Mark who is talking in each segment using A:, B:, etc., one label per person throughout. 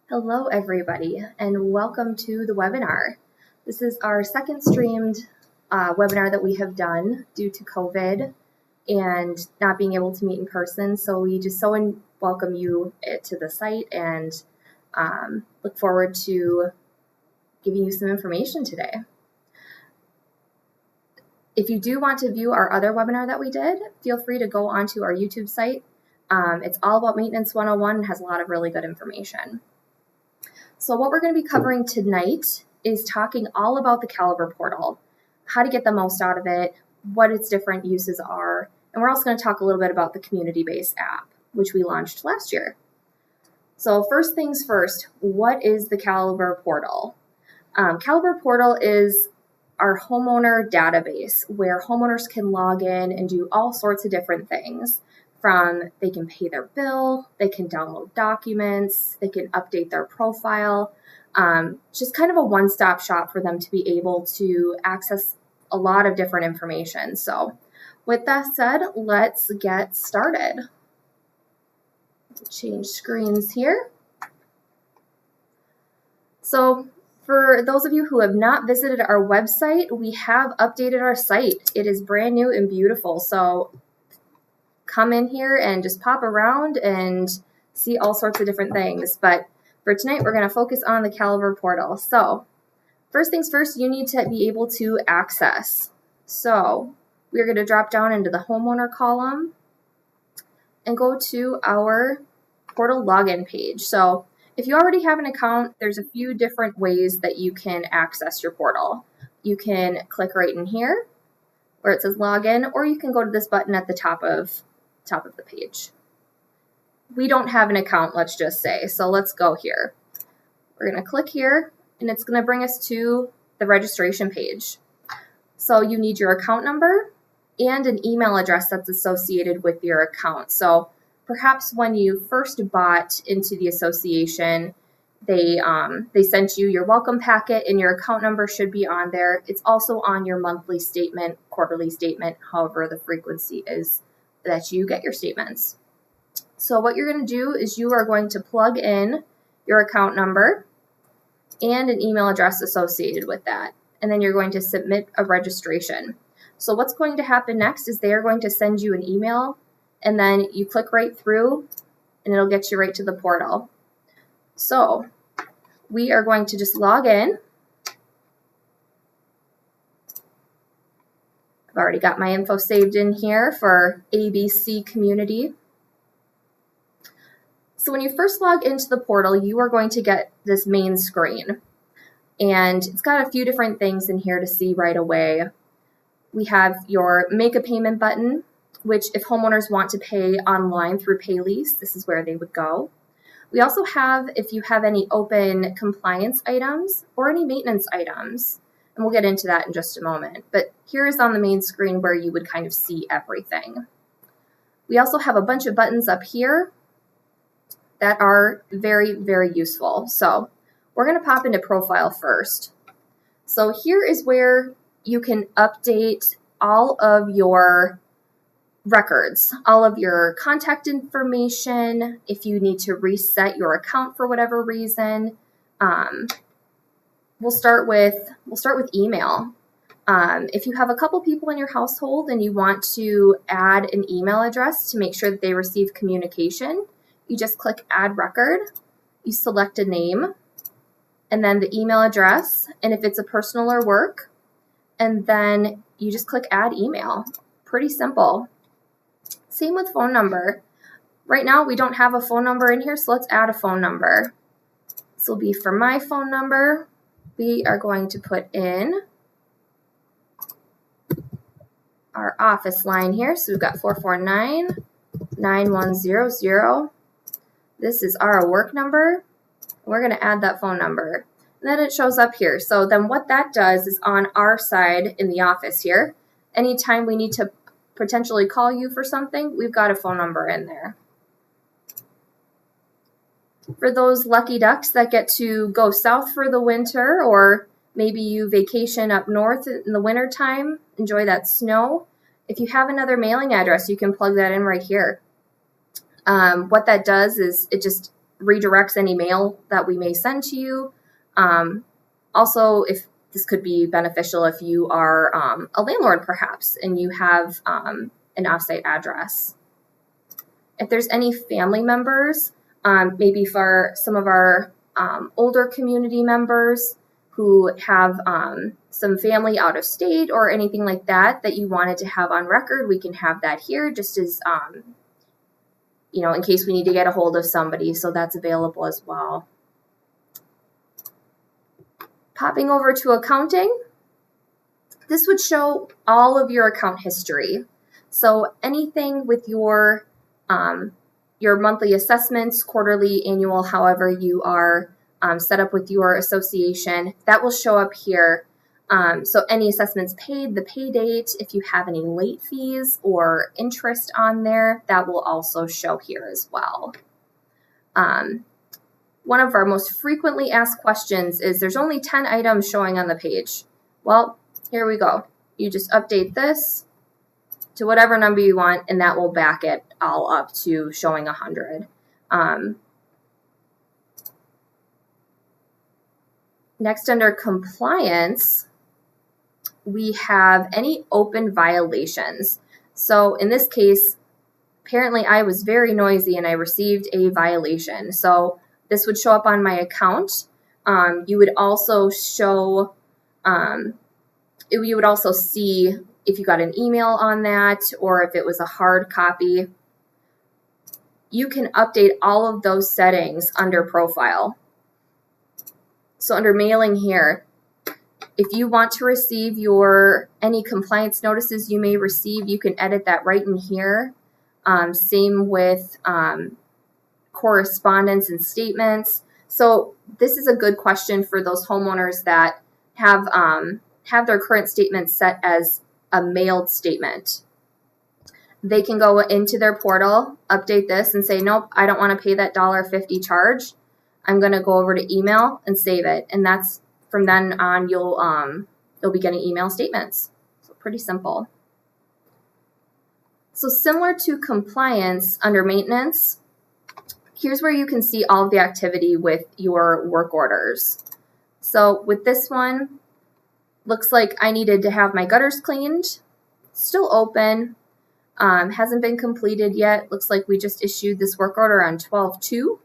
A: Hello, everybody, and welcome to the webinar. This is our second streamed webinar that we have done due to COVID and not being able to meet in person. So we just welcome you to the site and look forward to giving you some information today. If you do want to view our other webinar that we did, feel free to go onto our YouTube site. It's all about Maintenance 101 and has a lot of really good information. So what we're going to be covering tonight is talking all about the Caliber portal, how to get the most out of it, what its different uses are, and we're also going to talk a little bit about the community-based app, which we launched last year. So first things first, what is the Caliber portal? Caliber portal is our homeowner database where homeowners can log in and do all sorts of different things. They can pay their bill, they can download documents, they can update their profile. Just kind of a one-stop shop for them to be able to access a lot of different information. So with that said, let's get started. Change screens here. So for those of you who have not visited our website, we have updated our site. It is brand new and beautiful. So come in here and just pop around and see all sorts of different things. But for tonight, we're going to focus on the Caliber portal. So first things first, you need to be able to access. So we're going to drop down into the homeowner column and go to our portal login page. So if you already have an account, there's a few different ways that you can access your portal. You can click right in here where it says login, or you can go to this button at the top of the page. We don't have an account, let's just say, so let's go here. We're going to click here, and it's going to bring us to the registration page. So you need your account number and an email address that's associated with your account. So perhaps when you first bought into the association, they sent you your welcome packet and your account number should be on there. It's also on your monthly statement, quarterly statement, however the frequency is that you get your statements. So what you're going to do is you are going to plug in your account number and an email address associated with that. And then you're going to submit a registration. So what's going to happen next is they are going to send you an email, and then you click right through and it'll get you right to the portal. So we are going to just log in. I've already got my info saved in here for ABC Community. So when you first log into the portal, you are going to get this main screen. And it's got a few different things in here to see right away. We have your make a payment button, which if homeowners want to pay online through PayLease, this is where they would go. We also have if you have any open compliance items or any maintenance items. And we'll get into that in just a moment. But here is on the main screen where you would kind of see everything. We also have a bunch of buttons up here that are very, very useful. So we're going to pop into profile first. So here is where you can update all of your records, all of your contact information, if you need to reset your account for whatever reason. We'll start with email. If you have a couple people in your household and you want to add an email address to make sure that they receive communication, you just click Add Record. You select a name and then the email address, and if it's a personal or work, and then you just click Add Email. Pretty simple. Same with phone number. Right now we don't have a phone number in here, so let's add a phone number. This will be for my phone number. We are going to put in our office line here. So we've got 449-9100. This is our work number. We're going to add that phone number. And then it shows up here. So then what that does is on our side in the office here, anytime we need to potentially call you for something, we've got a phone number in there. For those lucky ducks that get to go south for the winter, or maybe you vacation up north in the winter time, enjoy that snow, if you have another mailing address, you can plug that in right here. What that does is it just redirects any mail that we may send to you. Also, if this could be beneficial if you are a landlord perhaps and you have an offsite address. If there's any family members, maybe for some of our older community members who have some family out of state or anything like that that you wanted to have on record, we can have that here just as, in case we need to get a hold of somebody. So that's available as well. Popping over to accounting, this would show all of your account history. So anything with your monthly assessments, quarterly, annual, however you are set up with your association, that will show up here. So any assessments paid, the pay date, if you have any late fees or interest on there, that will also show here as well. One of our most frequently asked questions is there's only 10 items showing on the page. Well, here we go. You just update this to whatever number you want, and that will back it all up to showing 100. Next, under compliance, we have any open violations. So in this case, apparently I was very noisy and I received a violation. So this would show up on my account. You would also show, you would also see if you got an email on that or if it was a hard copy. You can update all of those settings under profile. So under mailing here, if you want to receive any compliance notices you may receive, you can edit that right in here. Same with correspondence and statements. So this is a good question for those homeowners that have their current statement set as a mailed statement. They can go into their portal, update this, and say, nope, I don't want to pay that $1.50 charge. I'm going to go over to email and save it. And that's from then on, you'll be getting email statements. So pretty simple. So similar to compliance, under maintenance, here's where you can see all of the activity with your work orders. So with this one, looks like I needed to have my gutters cleaned. Still open. Hasn't been completed yet. Looks like we just issued this work order on 12/2.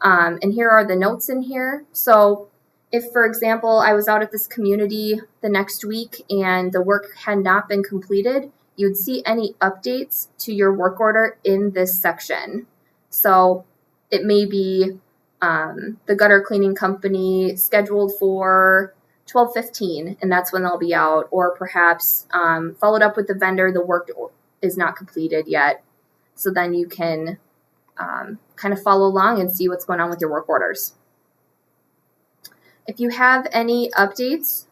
A: And here are the notes in here. So if, for example, I was out at this community the next week and the work had not been completed, you'd see any updates to your work order in this section. So it may be the gutter cleaning company scheduled for 12/15, and that's when they'll be out, or perhaps followed up with the vendor, the work is not completed yet. So then you can kind of follow along and see what's going on with your work orders. If you have any updates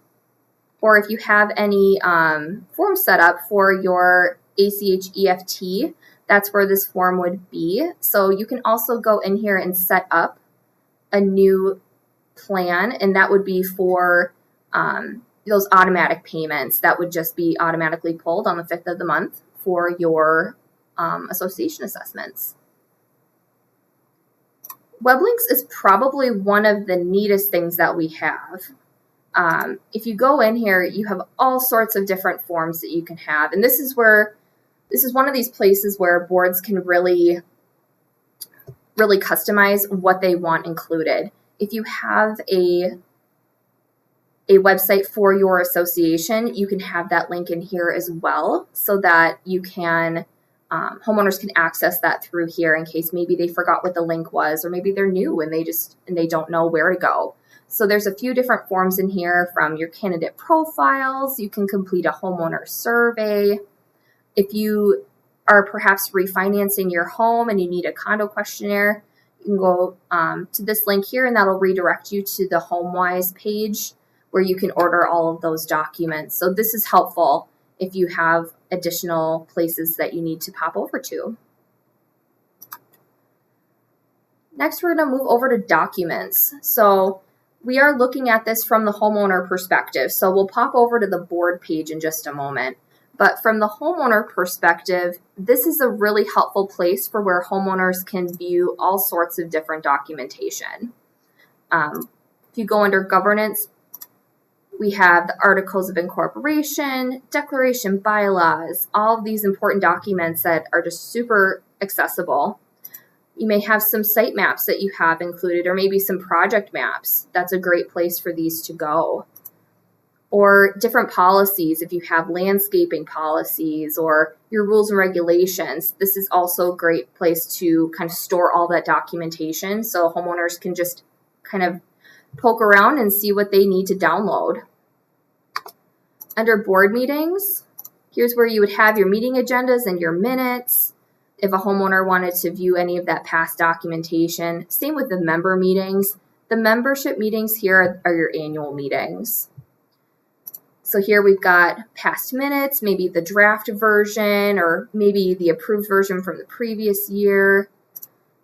A: or if you have any forms set up for your ACH EFT, that's where this form would be. So you can also go in here and set up a new plan, and that would be for those automatic payments that would just be automatically pulled on the 5th of the month for your association assessments. Weblinks is probably one of the neatest things that we have. If you go in here, you have all sorts of different forms that you can have. And this is one of these places where boards can really customize what they want included. If you have a website for your association, you can have that link in here as well so that you can homeowners can access that through here in case maybe they forgot what the link was, or maybe they're new and they don't know where to go. So there's a few different forms in here, from your candidate profiles. You can complete a homeowner survey. If you are perhaps refinancing your home and you need a condo questionnaire, you can go to this link here, and that'll redirect you to the HomeWise page where you can order all of those documents. So this is helpful if you have additional places that you need to pop over to. Next, we're going to move over to documents. So we are looking at this from the homeowner perspective. So we'll pop over to the board page in just a moment. But from the homeowner perspective, this is a really helpful place for where homeowners can view all sorts of different documentation. If you go under governance, we have the articles of incorporation, declaration, bylaws, all of these important documents that are just super accessible. You may have some site maps that you have included, or maybe some project maps. That's a great place for these to go. Or different policies, if you have landscaping policies or your rules and regulations, this is also a great place to kind of store all that documentation so homeowners can just kind of poke around and see what they need to download. Under board meetings, here's where you would have your meeting agendas and your minutes. If a homeowner wanted to view any of that past documentation, same with the member meetings. The membership meetings here are your annual meetings. So here we've got past minutes, maybe the draft version, or maybe the approved version from the previous year.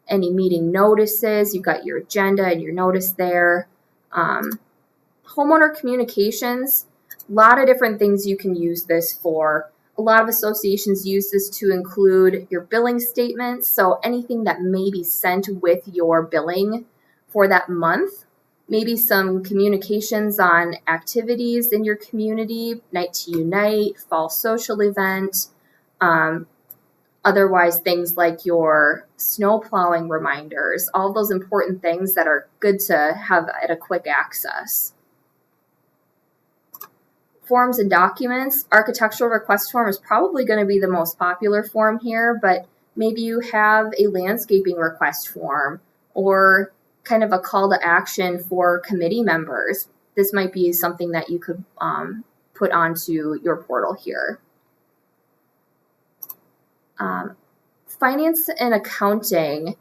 A: Any meeting notices, you've got your agenda and your notice there. Homeowner communications, a lot of different things you can use this for. A lot of associations use this to include your billing statements, so anything that may be sent with your billing for that month. Maybe some communications on activities in your community, Night to Unite, fall social event. Otherwise, things like your snow plowing reminders, all those important things that are good to have at a quick access. Forms and documents. Architectural request form is probably going to be the most popular form here, but maybe you have a landscaping request form or kind of a call to action for committee members. This might be something that you could put onto your portal here. Finance and accounting.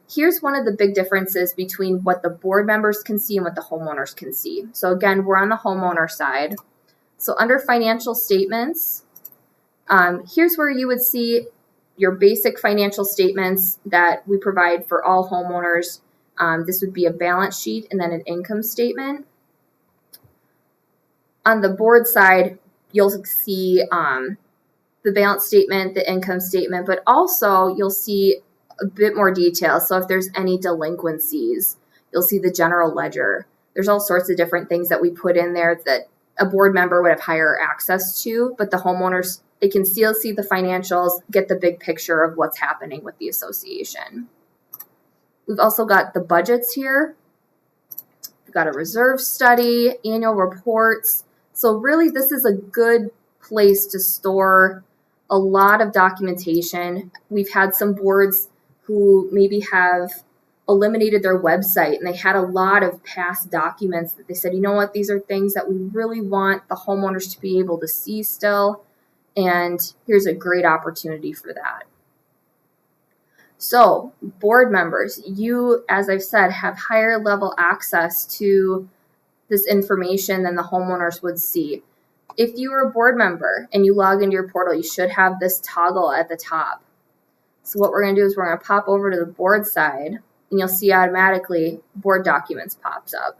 A: Here's one of the big differences between what the board members can see and what the homeowners can see. So again, we're on the homeowner side. So under financial statements, here's where you would see your basic financial statements that we provide for all homeowners. This would be a balance sheet and then an income statement. On the board side, you'll see the balance statement, the income statement, but also you'll see a bit more detail. So if there's any delinquencies, you'll see the general ledger. There's all sorts of different things that we put in there that a board member would have higher access to, but the homeowners, they can still see the financials, get the big picture of what's happening with the association. We've also got the budgets here. We've got a reserve study, annual reports. So really this is a good place to store a lot of documentation. We've had some boards who maybe have eliminated their website and they had a lot of past documents that they said, you know what, these are things that we really want the homeowners to be able to see still. And here's a great opportunity for that. So board members, you, as I've said, have higher level access to this information than the homeowners would see. If you are a board member and you log into your portal, you should have this toggle at the top. So what we're going to do is we're going to pop over to the board side and you'll see automatically board documents pops up.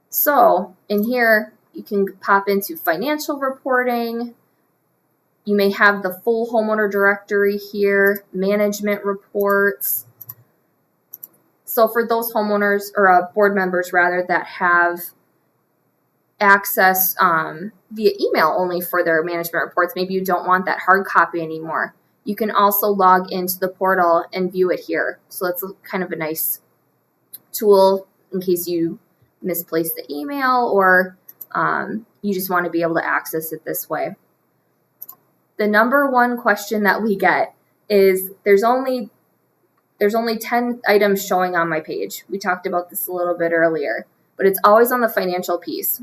A: So in here, you can pop into financial reporting. You may have the full homeowner directory here, management reports. So for those homeowners or board members rather that have access via email only for their management reports, maybe you don't want that hard copy anymore. You can also log into the portal and view it here. So that's kind of a nice tool in case you misplace the email or you just want to be able to access it this way. The number one question that we get is there's only 10 items showing on my page. We talked about this a little bit earlier, but it's always on the financial piece.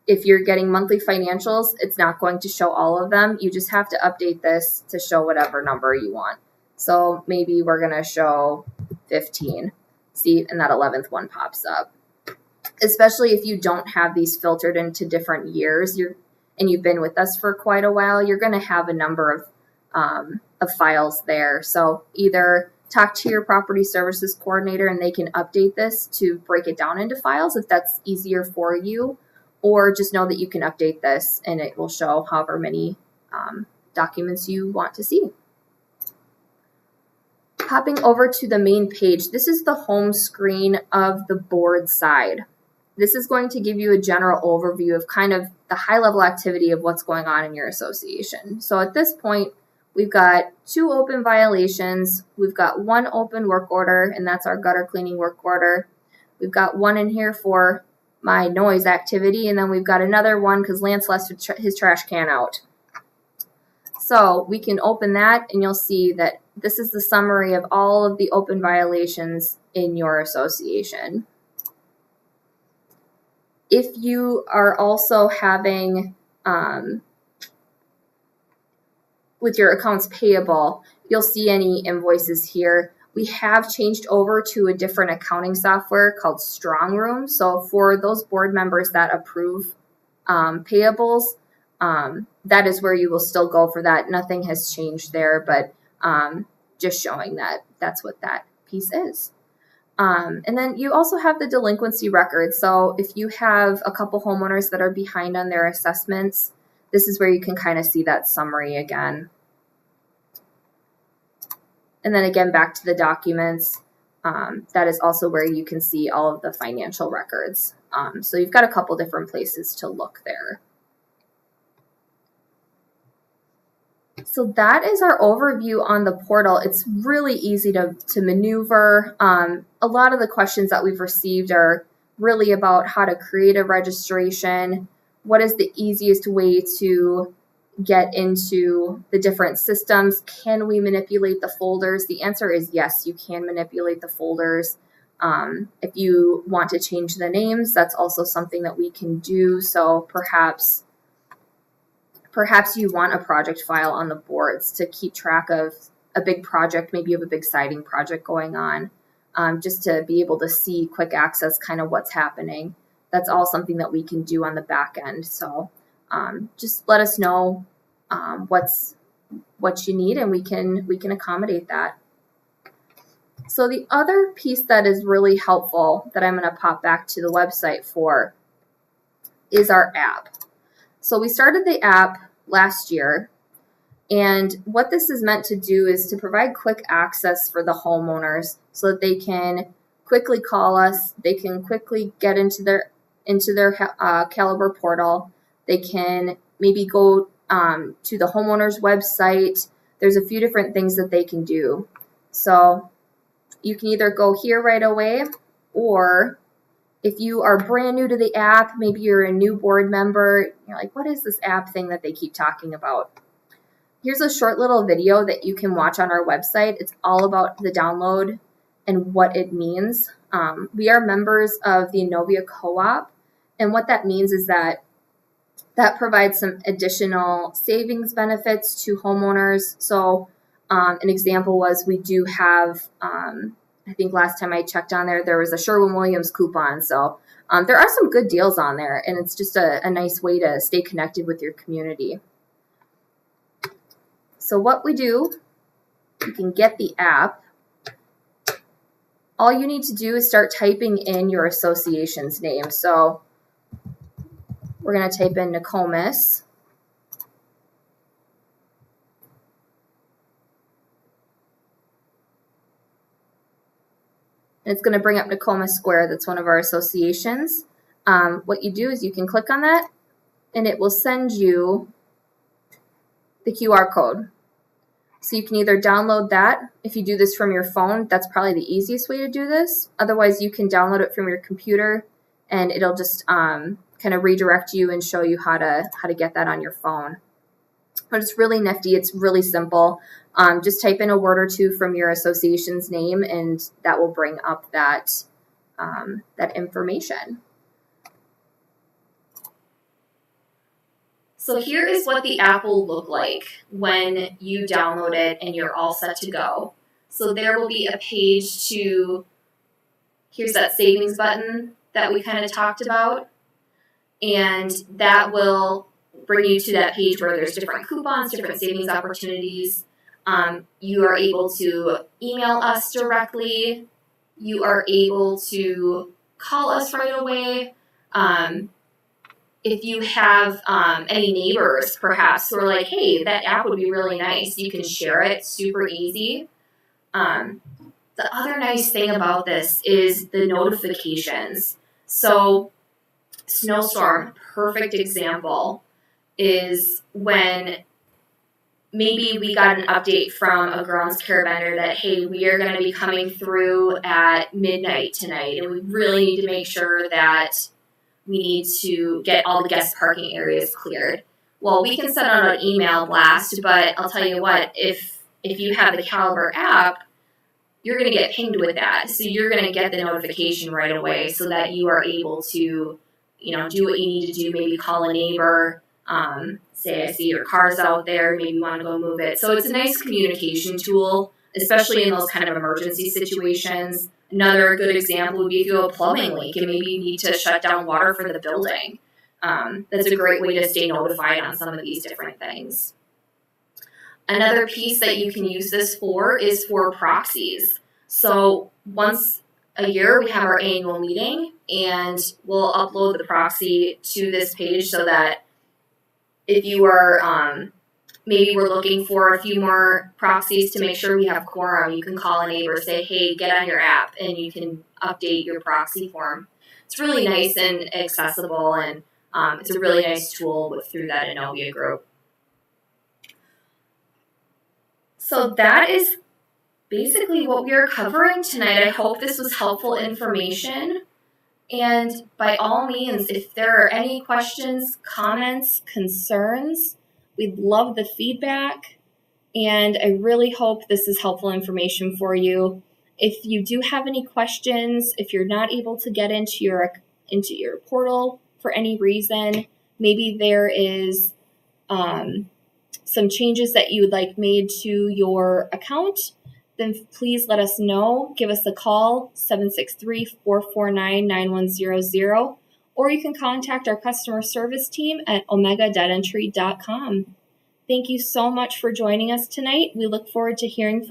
A: If you're getting monthly financials, it's not going to show all of them. You just have to update this to show whatever number you want. So maybe we're going to show 15. See, and that 11th one pops up. Especially if you don't have these filtered into different years, and you've been with us for quite a while, you're going to have a number of files there. So either talk to your property services coordinator and they can update this to break it down into files if that's easier for you, or just know that you can update this and it will show however many documents you want to see. Popping over to the main page, this is the home screen of the board side. This is going to give you a general overview of kind of the high-level activity of what's going on in your association. So at this point, we've got 2 open violations. We've got 1 open work order, and that's our gutter cleaning work order. We've got 1 in here for my noise activity, and then we've got another one because Lance left his trash can out. So we can open that, and you'll see that this is the summary of all of the open violations in your association. If you are also having, with your accounts payable, you'll see any invoices here. We have changed over to a different accounting software called Strongroom. So for those board members that approve payables, that is where you will still go for that. Nothing has changed there, but just showing that that's what that piece is. And then you also have the delinquency record. So if you have a couple homeowners that are behind on their assessments, this is where you can kind of see that summary again. And then again, back to the documents, that is also where you can see all of the financial records. So you've got a couple different places to look there. So that is our overview on the portal. It's really easy to maneuver. A lot of the questions that we've received are really about how to create a registration. What is the easiest way to get into the different systems? Can we manipulate the folders? The answer is yes, you can manipulate the folders. If you want to change the names, that's also something that we can do. So perhaps you want a project file on the boards to keep track of a big project. Maybe you have a big siding project going on, just to be able to see quick access kind of what's happening. That's all something that we can do on the back end. So just let us know what you need, and we can accommodate that. So the other piece that is really helpful that I'm going to pop back to the website for is our app. So we started the app last year, and what this is meant to do is to provide quick access for the homeowners so that they can quickly call us, they can quickly get into their Caliber portal, they can maybe go to the homeowner's website. There's a few different things that they can do. So you can either go here right away, or if you are brand new to the app, maybe you're a new board member, you're like, what is this app thing that they keep talking about? Here's a short little video that you can watch on our website. It's all about the download and what it means. We are members of the Innovia Co-op, and what that means is that provides some additional savings benefits to homeowners. So an example was we do have, I think last time I checked on there was a Sherwin-Williams coupon. So there are some good deals on there, and it's just a nice way to stay connected with your community. So what we do, you can get the app. All you need to do is start typing in your association's name. So we're going to type in Nokomis. And it's going to bring up Nokomis Square. That's one of our associations. What you do is you can click on that, and it will send you the QR code. So you can either download that. If you do this from your phone, that's probably the easiest way to do this. Otherwise, you can download it from your computer, and it'll just kind of redirect you and show you how to get that on your phone. But it's really nifty. It's really simple. Just type in a word or two from your association's name, and that will bring up that information. So here is what the app will look like when you download it and you're all set to go. So there will be a page here's that savings button that we kind of talked about, and that will bring you to that page where there's different coupons, different savings opportunities. You are able to email us directly. You are able to call us right away. if you have any neighbors, perhaps, who are like, hey, that app would be really nice, you can share it super easy. The other nice thing about this is the notifications. So, snowstorm, perfect example, is when maybe we got an update from a grounds care vendor that, hey, we are going to be coming through at midnight tonight, and we really need to make sure that we need to get all the guest parking areas cleared. Well, we can send out an email blast, but I'll tell you what, if you have the Caliber app, you're going to get pinged with that. So you're going to get the notification right away so that you are able to, do what you need to do, maybe call a neighbor, say I see your car's out there, maybe you want to go move it. So it's a nice communication tool, especially in those kind of emergency situations. Another good example would be if you have a plumbing leak and maybe you need to shut down water for the building. That's a great way to stay notified on some of these different things. Another piece that you can use this for is for proxies. So once a year, we have our annual meeting, and we'll upload the proxy to this page so that if you are, maybe we're looking for a few more proxies to make sure we have quorum, you can call a neighbor, say, hey, get on your app, and you can update your proxy form. It's really nice and accessible, and it's a really nice tool through that Innovia group. So that is basically what we are covering tonight. I hope this was helpful information. And by all means, if there are any questions, comments, concerns, we'd love the feedback. And I really hope this is helpful information for you. If you do have any questions, if you're not able to get into your portal for any reason, maybe there is some changes that you would like made to your account, then please let us know. Give us a call, 763-449-9100, or you can contact our customer service team at omegadataentry.com. Thank you so much for joining us tonight. We look forward to hearing from you.